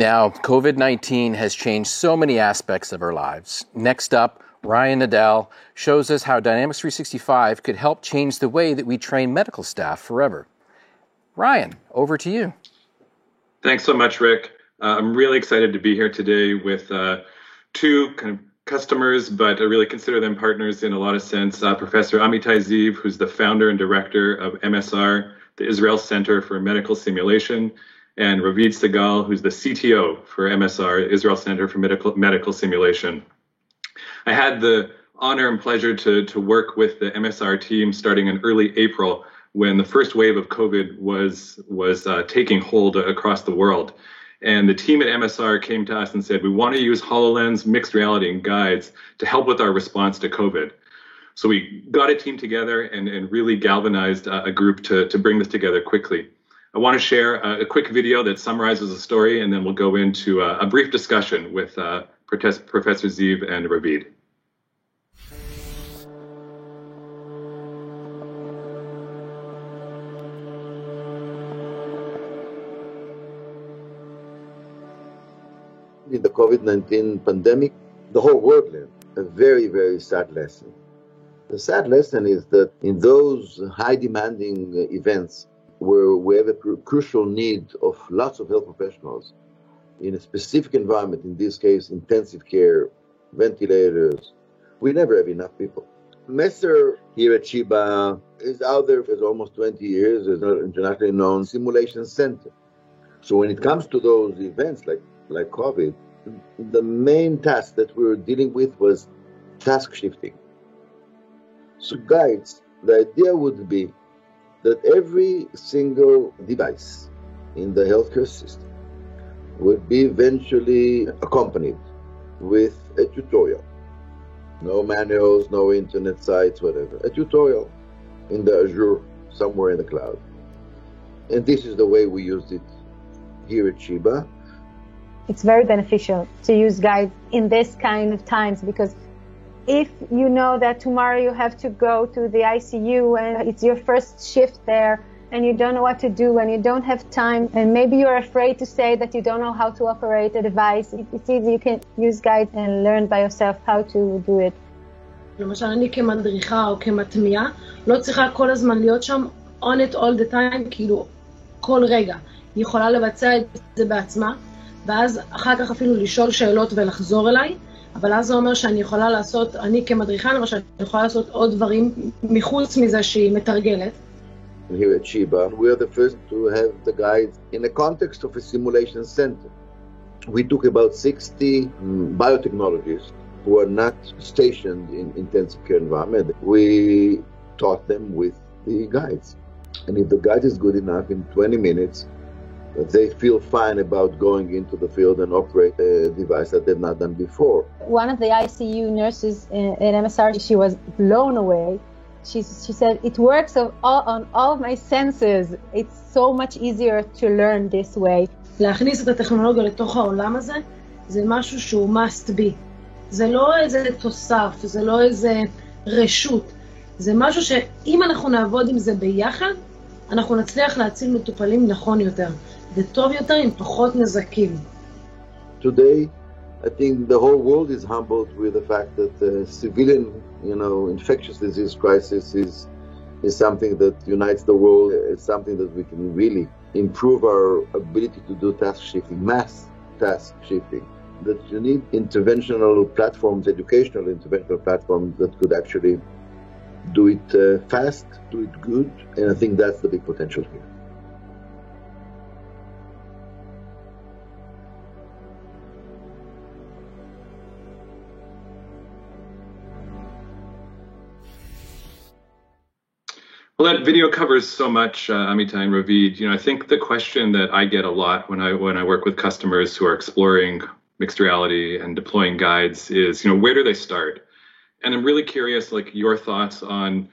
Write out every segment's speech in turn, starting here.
Now, COVID-19 has changed so many aspects of our lives. Next up, Ryan Nadal shows us how Dynamics 365 could help change the way that we train medical staff forever. Ryan, over to you. Thanks so much, Rick. I'm really excited to be here today with two kind of customers, but I really consider them partners in a lot of sense. Professor Amitai Ziv, who's the founder and director of MSR, the Israel Center for Medical Simulation, and Ravid Segal, who's the CTO for MSR, Israel Center for Medical Simulation. I had the honor and pleasure to work with the MSR team starting in early April when the first wave of COVID was taking hold across the world. And the team at MSR came to us and said, we want to use HoloLens, mixed reality, and guides to help with our response to COVID. So we got a team together and really galvanized a group to bring this together quickly. I want to share a quick video that summarizes the story, and then we'll go into a brief discussion with Professor Ziv and Ravid. In the COVID-19 pandemic, the whole world learned a very, very sad lesson. The sad lesson is that in those high demanding events where we have a crucial need of lots of health professionals in a specific environment, in this case, intensive care, ventilators, we never have enough people. Messer here at Sheba is out there for almost 20 years as an internationally known simulation center. So when it comes to those events like COVID, the main task that we were dealing with was task shifting. So guides, the idea would be that every single device in the healthcare system would be eventually accompanied with a tutorial. No manuals, no internet sites, whatever. A tutorial in the Azure, somewhere in the cloud. And this is the way we used it here at Sheba. It's very beneficial to use guides in this kind of times, because if you know that tomorrow you have to go to the ICU and it's your first shift there and you don't know what to do and you don't have time and maybe you're afraid to say that you don't know how to operate a device, it's easy, you can use guides and learn by yourself how to do it. למשל, אני כמדריכה או כמטמיעה לא צריכה כל הזמן להיות שם on it all the time, כאילו כל רגע. היא יכולה לבצע את זה בעצמה, ואז אחר כך אפילו לשאול שאלות ולחזור אליי, אבל אז זה אומר שאני יכולה לעשות, אני כמדריכה למשל, אני יכולה לעשות עוד דברים מחוץ מזה שהיא מתרגלת. Here at Sheba, we are the first to have the guides in the context of a simulation center. We took about 60 biotechnologists who are not stationed in intensive care environment. We taught them with the guides. And if the guide is good enough, in 20 minutes, they feel fine about going into the field and operate a device that they've not done before. One of the ICU nurses in MSR, she was blown away. She said, it works on all of my senses. It's so much easier to learn this way. להכניס את הטכנולוגיה לתוך העולם הזה, זה משהו שהוא must be. זה לא איזה תוסף, זה לא איזה רשות. זה משהו שאם אנחנו נעבוד עם זה ביחד, אנחנו נצליח להציל מטופלים נכון יותר. וטוב יותר עם פחות נזקים. Today, I think the whole world is humbled with the fact that the civilian, infectious disease crisis is something that unites the world. It's something that we can really improve our ability to do task shifting, mass task shifting. That you need interventional platforms, educational interventional platforms that could actually do it fast, do it good, and I think that's the big potential here. Well, that video covers so much, Amitai and Ravid. I think the question that I get a lot when I work with customers who are exploring mixed reality and deploying guides is, where do they start? And I'm really curious, your thoughts on,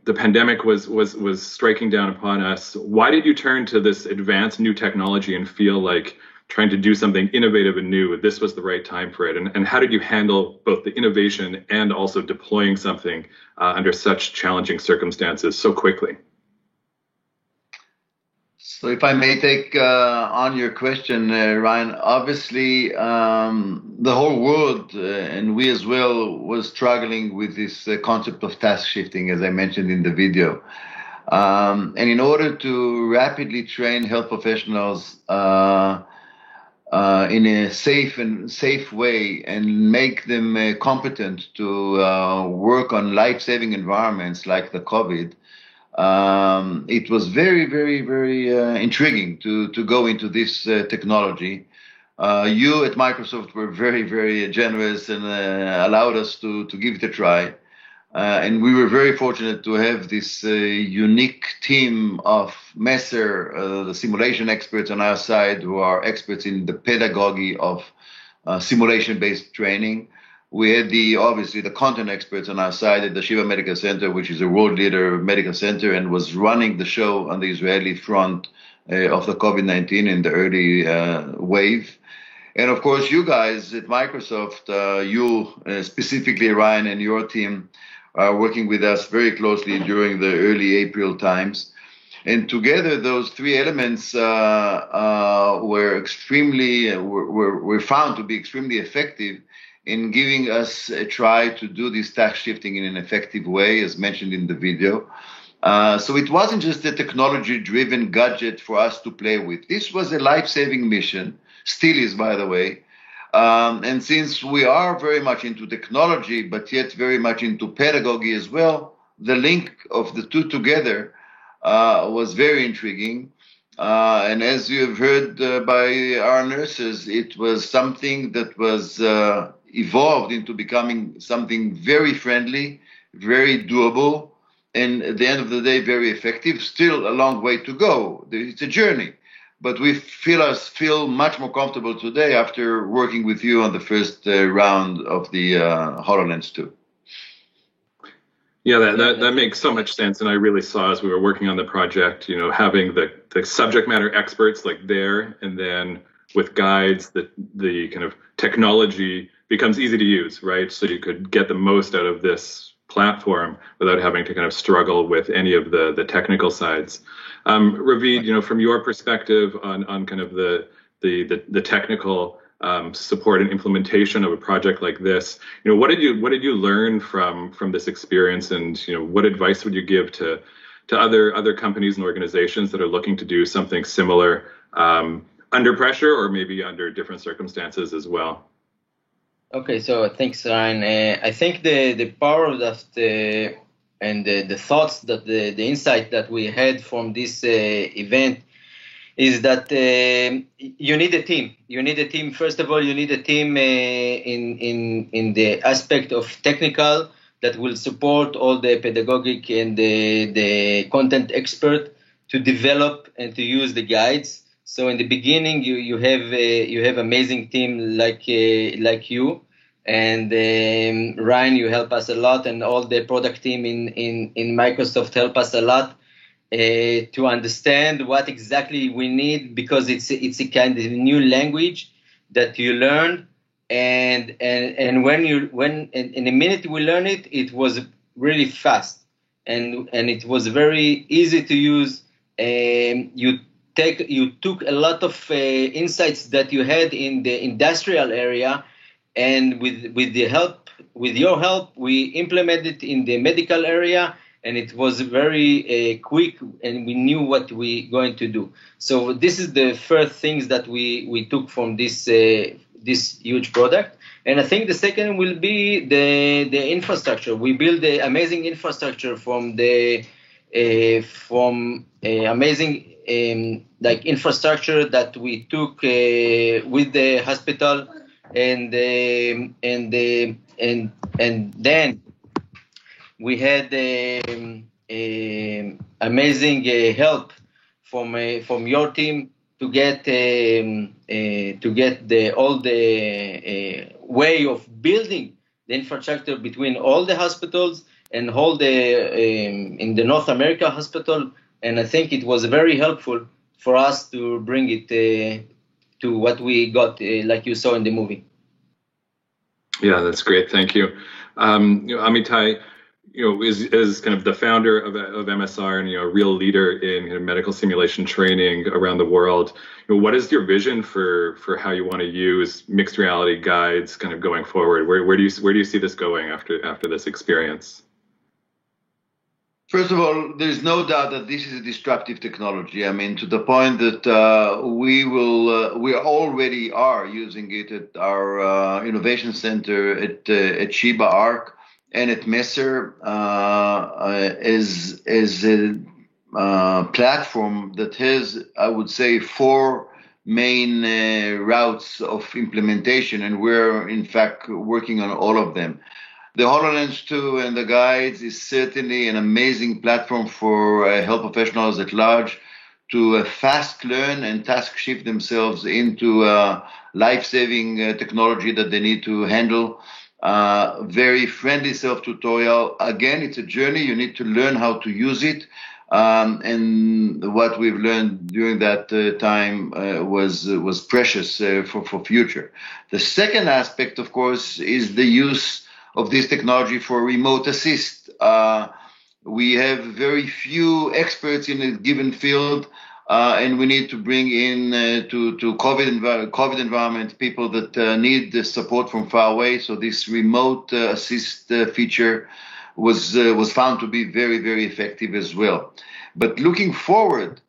the pandemic was striking down upon us. Why did you turn to this advanced new technology and feel like trying to do something innovative and new, this was the right time for it? And how did you handle both the innovation and also deploying something under such challenging circumstances so quickly? So if I may take on your question, Ryan, obviously the whole world and we as well was struggling with this concept of task shifting, as I mentioned in the video. And in order to rapidly train health professionals in a safe way and make them competent to work on life-saving environments like the COVID, it was very, very, very intriguing to go into this technology. You at Microsoft were very, very generous and allowed us to give it a try. And we were very fortunate to have this unique team of Messer, the simulation experts on our side, who are experts in the pedagogy of simulation-based training. We had obviously the content experts on our side at the Shiva Medical Center, which is a world leader medical center and was running the show on the Israeli front of the COVID-19 in the early wave. And of course, you guys at Microsoft, you specifically, Ryan, and your team are working with us very closely during the early April times. And together, those three elements were found to be extremely effective in giving us a try to do this task shifting in an effective way, as mentioned in the video. So it wasn't just a technology-driven gadget for us to play with. This was a life-saving mission, still is, by the way. And since we are very much into technology, but yet very much into pedagogy as well, the link of the two together was very intriguing. And as you have heard by our nurses, it was something that was evolved into becoming something very friendly, very doable, and at the end of the day, very effective. Still a long way to go. It's a journey. But we feel much more comfortable today after working with you on the first round of the HoloLens 2. Yeah, that makes so much sense. And I really saw as we were working on the project, having the subject matter experts like there, and then with guides, the kind of technology becomes easy to use, right? So you could get the most out of this platform without having to kind of struggle with any of the technical sides. Ravid, from your perspective on kind of the technical support and implementation of a project like this, what did you learn from this experience, and what advice would you give to other companies and organizations that are looking to do something similar under pressure or maybe under different circumstances as well? Okay, so thanks, Ryan. I think the power of that and the thoughts that the insight that we had from this event is that you need a team. You need a team. First of all, you need a team in the aspect of technical that will support all the pedagogic and the content expert to develop and to use the guides. So in the beginning, you have amazing team like you, and Ryan, you help us a lot, and all the product team in Microsoft help us a lot to understand what exactly we need, because it's a kind of new language that you learn, and when in a minute we learn it, it was really fast, and it was very easy to use. You took a lot of insights that you had in the industrial area, and with your help, we implemented it in the medical area, and it was very quick, and we knew what we going to do. So this is the first things that we took from this huge product. And I think the second will be the infrastructure. We build the amazing infrastructure from amazing like infrastructure that we took with the hospital, and then we had amazing help from your team to get all the way of building the infrastructure between all the hospitals and all the in the North America hospital. And I think it was very helpful for us to bring it to what we got, like you saw in the movie. Yeah, that's great. Thank you. Amitai, is kind of the founder of MSR and a real leader in medical simulation training around the world. What is your vision for how you want to use mixed reality guides kind of going forward? Where do you see this going after this experience? First of all, there's no doubt that this is a disruptive technology. I mean, to the point that we already are using it at our innovation center at Sheba Arc and at Messer as a platform that has, I would say, 4 main routes of implementation, and we're in fact working on all of them. The HoloLens 2 and the guides is certainly an amazing platform for health professionals at large to fast learn and task shift themselves into life-saving technology that they need to handle. Very friendly self-tutorial. Again, it's a journey. You need to learn how to use it. And what we've learned during that time was precious for future. The second aspect, of course, is the use of this technology for remote assist. We have very few experts in a given field, and we need to bring in to COVID environment people that need the support from far away. So this remote assist feature was found to be very, very effective as well. But looking forward,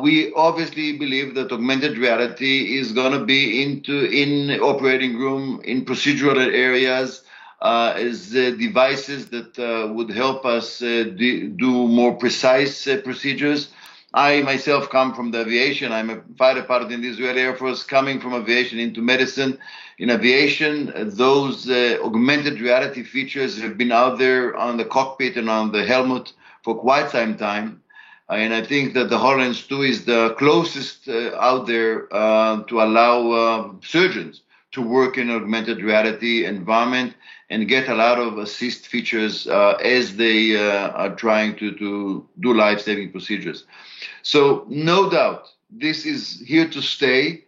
we obviously believe that augmented reality is going to be in operating room, in procedural areas, as devices that would help us do more precise procedures. I myself come from the aviation. I'm a fighter pilot in the Israeli Air Force, coming from aviation into medicine. In aviation, those augmented reality features have been out there on the cockpit and on the helmet for quite some time. And I think that the HoloLens 2 is the closest out there to allow surgeons to work in an augmented reality environment and get a lot of assist features as they are trying to do life-saving procedures. So no doubt, this is here to stay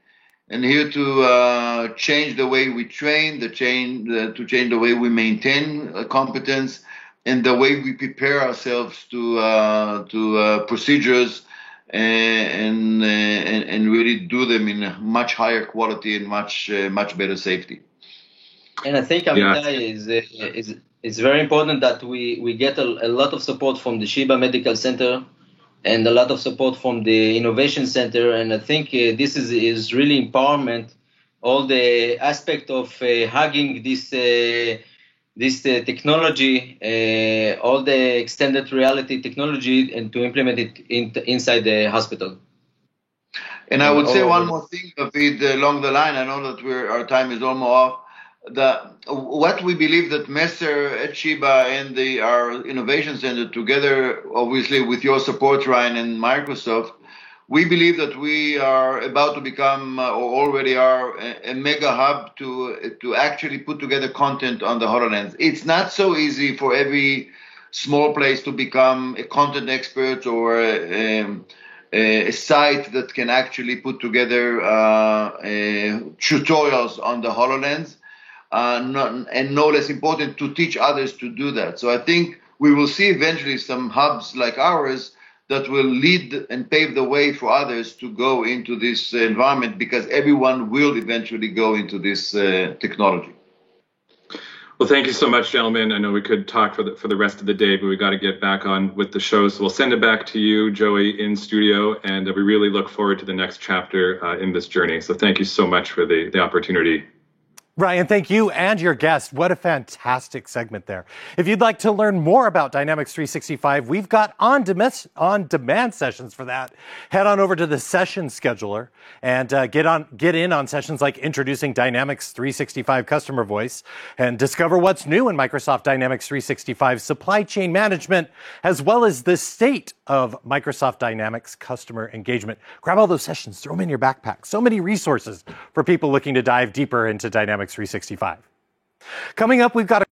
and here to change the way we train, to change the way we maintain competence, and the way we prepare ourselves to procedures and really do them in a much higher quality and much better safety. And I think Amitai is very important that we get a lot of support from the Sheba Medical Center and a lot of support from the Innovation Center. And I think this is really empowerment, all the aspect of hugging this technology, all the extended reality technology, and to implement it inside the hospital. And I would say one more thing, David, along the line. I know that our time is almost off. What we believe that Messer at Sheba and our Innovation Center together, obviously with your support, Ryan, and Microsoft, we believe that we are about to become, or already are, a mega hub to actually put together content on the HoloLens. It's not so easy for every small place to become a content expert or a site that can actually put together tutorials on the HoloLens. And no less important, to teach others to do that. So I think we will see eventually some hubs like ours that will lead and pave the way for others to go into this environment, because everyone will eventually go into this technology. Well, thank you so much, gentlemen. I know we could talk for the rest of the day, but we got to get back on with the show. So we'll send it back to you, Joey, in studio, and we really look forward to the next chapter in this journey. So thank you so much for the opportunity. Ryan, thank you and your guest. What a fantastic segment there. If you'd like to learn more about Dynamics 365, we've got on-demand sessions for that. Head on over to the session scheduler and get in on sessions like introducing Dynamics 365 Customer Voice and discover what's new in Microsoft Dynamics 365 supply chain management, as well as the state of Microsoft Dynamics customer engagement. Grab all those sessions, throw them in your backpack. So many resources for people looking to dive deeper into Dynamics 365. Coming up, we've got